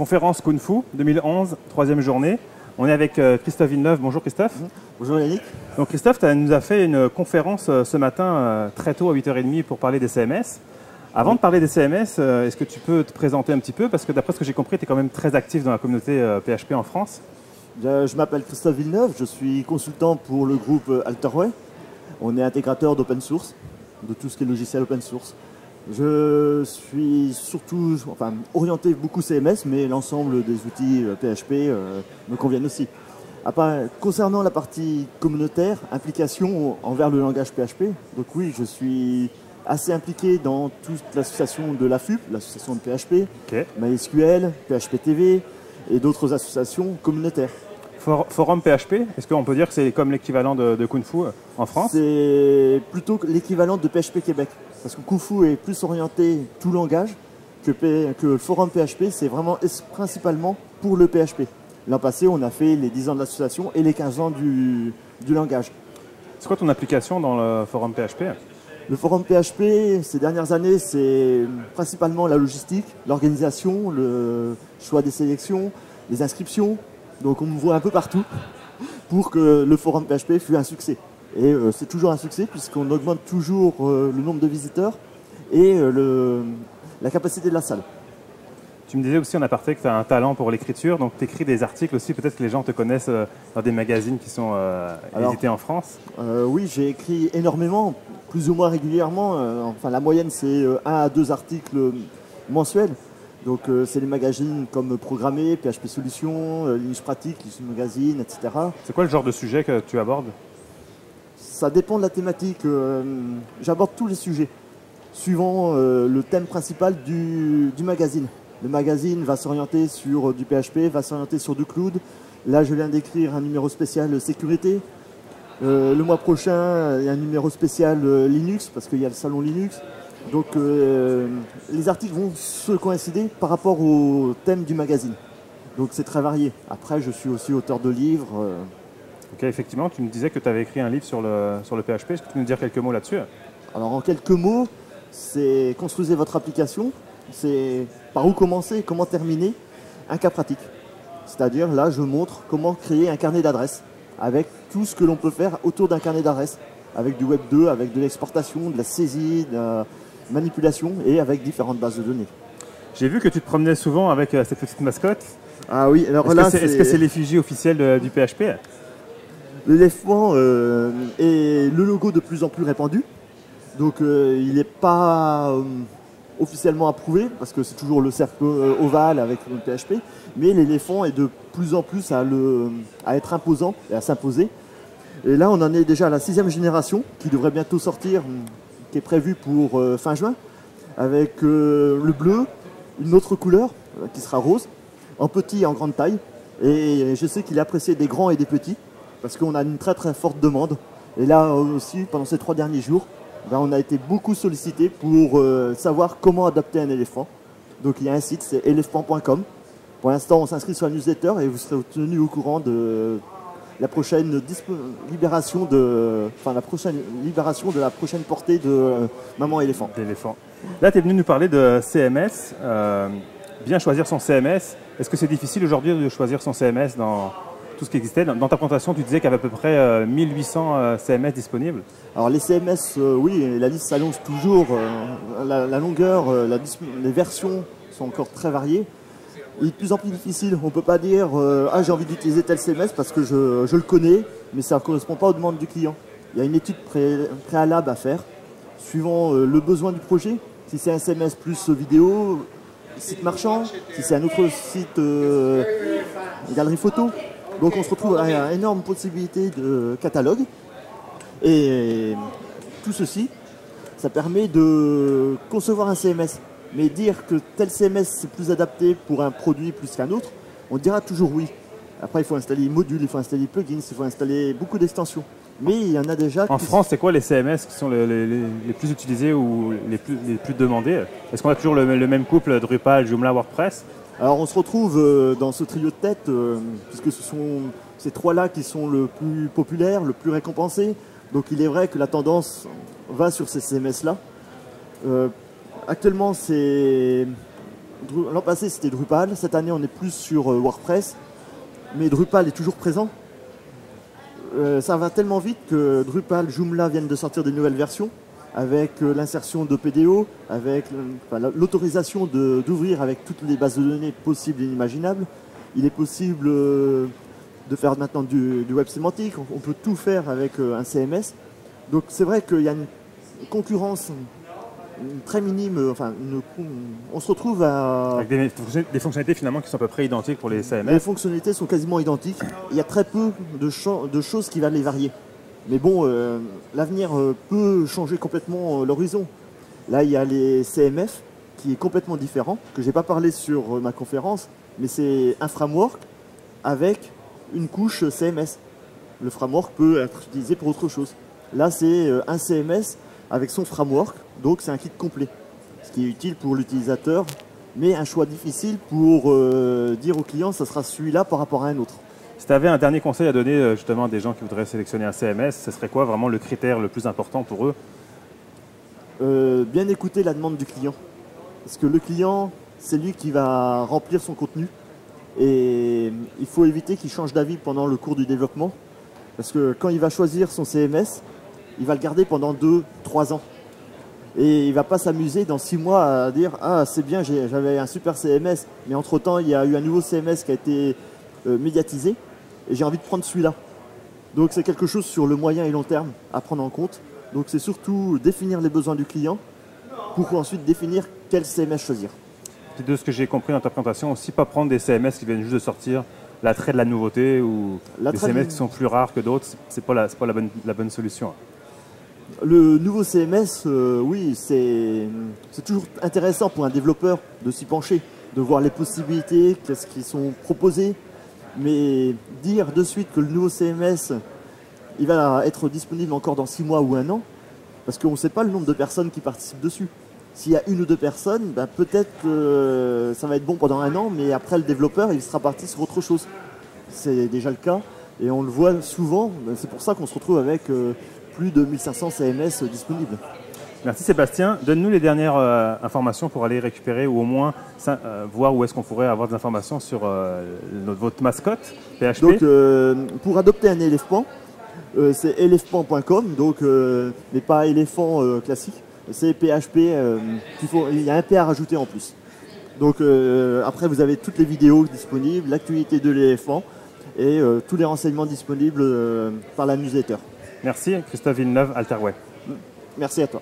Conférence Kung Fu 2011, troisième journée. On est avec Christophe Villeneuve. Bonjour Christophe. Bonjour Yannick. Donc Christophe, tu nous as fait une conférence ce matin très tôt à 8h30 pour parler des CMS. Avant de parler des CMS, est-ce que tu peux te présenter un petit peu? Parce que d'après ce que j'ai compris, tu es quand même très actif dans la communauté PHP en France. Je m'appelle Christophe Villeneuve, je suis consultant pour le groupe Alterway. On est intégrateur d'open source, de tout ce qui est logiciel open source. Je suis surtout orienté beaucoup CMS, mais l'ensemble des outils PHP me conviennent aussi. Concernant la partie communautaire, implication envers le langage PHP, donc oui, je suis assez impliqué dans toute l'association de l'AFUP, l'association de PHP, MySQL, PHP TV et d'autres associations communautaires. Forum PHP, est-ce qu'on peut dire que c'est comme l'équivalent de Kung Fu en France? C'est plutôt l'équivalent de PHP Québec. Parce que Kung Fu est plus orienté tout langage que le forum PHP, c'est vraiment principalement pour le PHP. L'an passé, on a fait les 10 ans de l'association et les 15 ans du langage. C'est quoi ton application dans le forum PHP? Le forum PHP, ces dernières années, c'est principalement la logistique, l'organisation, le choix des sélections, les inscriptions. Donc on me voit un peu partout pour que le forum PHP fût un succès. Et c'est toujours un succès puisqu'on augmente toujours le nombre de visiteurs et la capacité de la salle. Tu me disais aussi en aparté que tu as un talent pour l'écriture, donc tu écris des articles aussi, peut-être que les gens te connaissent dans des magazines qui sont édités en France. Oui, j'ai écrit énormément, plus ou moins régulièrement. La moyenne c'est 1 à 2 articles mensuels. Donc c'est les magazines comme Programmer, PHP Solutions, Linux Pratique, Linux Magazine, etc. C'est quoi le genre de sujet que tu abordes? Ça dépend de la thématique. J'aborde tous les sujets, suivant le thème principal du magazine. Le magazine va s'orienter sur du PHP, va s'orienter sur du cloud. Là, je viens d'écrire un numéro spécial sécurité. Le mois prochain, il y a un numéro spécial Linux, parce qu'il y a le salon Linux. Donc les articles vont se coïncider par rapport au thème du magazine. Donc c'est très varié. Après, je suis aussi auteur de livres. Ok, effectivement, tu me disais que tu avais écrit un livre sur le PHP. Est-ce que tu peux nous dire quelques mots là-dessus? Alors en quelques mots, c'est construisez votre application. C'est par où commencer, comment terminer, un cas pratique. C'est-à-dire là, je montre comment créer un carnet d'adresses avec tout ce que l'on peut faire autour d'un carnet d'adresses, avec du Web 2, avec de l'exportation, de la saisie, de la manipulation et avec différentes bases de données. J'ai vu que tu te promenais souvent avec cette petite mascotte. Ah oui, alors là, est-ce que c'est l'effigie officielle du PHP? L'éléphant est le logo de plus en plus répandu. Donc il n'est pas officiellement approuvé parce que c'est toujours le cercle ovale avec le PHP, mais l'éléphant est de plus en plus à être imposant et à s'imposer. Et là, on en est déjà à la 6e génération qui devrait bientôt sortir, qui est prévue pour fin juin, avec le bleu, une autre couleur qui sera rose, en petit et en grande taille. Et je sais qu'il est apprécié des grands et des petits parce qu'on a une très très forte demande. Et là aussi, pendant ces 3 derniers jours, on a été beaucoup sollicité pour savoir comment adapter un éléphant. Donc il y a un site, c'est elephant.com. Pour l'instant, on s'inscrit sur la newsletter et vous serez tenu au courant de la prochaine libération de la prochaine portée de Maman Éléphant. Là, tu es venu nous parler de CMS. Bien choisir son CMS. Est-ce que c'est difficile aujourd'hui de choisir son CMS dans tout ce qui existait? Dans ta présentation, tu disais qu'il y avait à peu près 1800 CMS disponibles. Alors les CMS, oui, la liste s'allonge toujours. La longueur, les versions sont encore très variées. Il est de plus en plus difficile. On ne peut pas dire j'ai envie d'utiliser tel CMS parce que je le connais, mais ça ne correspond pas aux demandes du client. Il y a une étude préalable à faire, suivant le besoin du projet. Si c'est un CMS plus vidéo, site marchand, si c'est un autre site galerie photo. Donc on se retrouve à une énorme possibilité de catalogue. Et tout ceci, ça permet de concevoir un CMS. Mais dire que tel CMS c'est plus adapté pour un produit plus qu'un autre, on dira toujours oui. Après, il faut installer des modules, il faut installer des plugins, il faut installer beaucoup d'extensions. Mais il y en a déjà... En France, c'est quoi les CMS qui sont les plus utilisés ou les plus demandés? Est-ce qu'on a toujours le même couple Drupal, Joomla, WordPress? Alors on se retrouve dans ce trio de tête, puisque ce sont ces 3-là qui sont le plus populaires, le plus récompensés. Donc il est vrai que la tendance va sur ces CMS-là. Actuellement, c'est L'an passé, c'était Drupal. Cette année, on est plus sur WordPress. Mais Drupal est toujours présent. Ça va tellement vite que Drupal, Joomla viennent de sortir des nouvelles versions avec l'insertion de PDO, avec l'autorisation d'ouvrir avec toutes les bases de données possibles et inimaginables. Il est possible de faire maintenant du web sémantique. On peut tout faire avec un CMS. Donc c'est vrai qu'il y a une concurrence très minime. Enfin, on se retrouve à... Avec des fonctionnalités finalement qui sont à peu près identiques pour les CMS. Les fonctionnalités sont quasiment identiques. Il y a très peu de choses qui va les varier. Mais bon, l'avenir peut changer complètement l'horizon. Là, il y a les CMF qui est complètement différent, que je n'ai pas parlé sur ma conférence, mais c'est un framework avec une couche CMS. Le framework peut être utilisé pour autre chose. Là, c'est un CMS avec son framework, donc c'est un kit complet. Ce qui est utile pour l'utilisateur, mais un choix difficile pour dire au client, ça sera celui-là par rapport à un autre. Si tu avais un dernier conseil à donner justement à des gens qui voudraient sélectionner un CMS, ce serait quoi vraiment le critère le plus important pour eux? Bien écouter la demande du client. Parce que le client, c'est lui qui va remplir son contenu. Et il faut éviter qu'il change d'avis pendant le cours du développement. Parce que quand il va choisir son CMS, il va le garder pendant 2-3 ans. Et il ne va pas s'amuser dans 6 mois à dire « Ah, c'est bien, j'avais un super CMS, mais entre-temps, il y a eu un nouveau CMS qui a été médiatisé. Et j'ai envie de prendre celui-là. » Donc c'est quelque chose sur le moyen et long terme à prendre en compte. Donc c'est surtout définir les besoins du client pour ensuite définir quel CMS choisir. De ce que j'ai compris dans ta présentation, aussi pas prendre des CMS qui viennent juste de sortir l'attrait de la nouveauté ou des CMS qui sont plus rares que d'autres, c'est pas la bonne solution. Le nouveau CMS, oui, c'est toujours intéressant pour un développeur de s'y pencher, de voir les possibilités, qu'est-ce qui sont proposés. Mais dire de suite que le nouveau CMS, il va être disponible encore dans 6 mois ou 1 an, parce qu'on ne sait pas le nombre de personnes qui participent dessus. S'il y a 1 ou 2 personnes, ben peut-être que ça va être bon pendant 1 an, mais après le développeur, il sera parti sur autre chose. C'est déjà le cas, et on le voit souvent. C'est pour ça qu'on se retrouve avec plus de 1500 CMS disponibles. Merci Sébastien. Donne-nous les dernières informations pour aller récupérer ou au moins voir où est-ce qu'on pourrait avoir des informations sur votre mascotte, PHP. Donc pour adopter un éléphant, c'est elephant.com, donc mais pas éléphant classique. C'est PHP, il y a un P à rajouter en plus. Donc après vous avez toutes les vidéos disponibles, l'actualité de l'éléphant et tous les renseignements disponibles par la newsletter. Merci Christophe Villeneuve, Alterway. Merci à toi.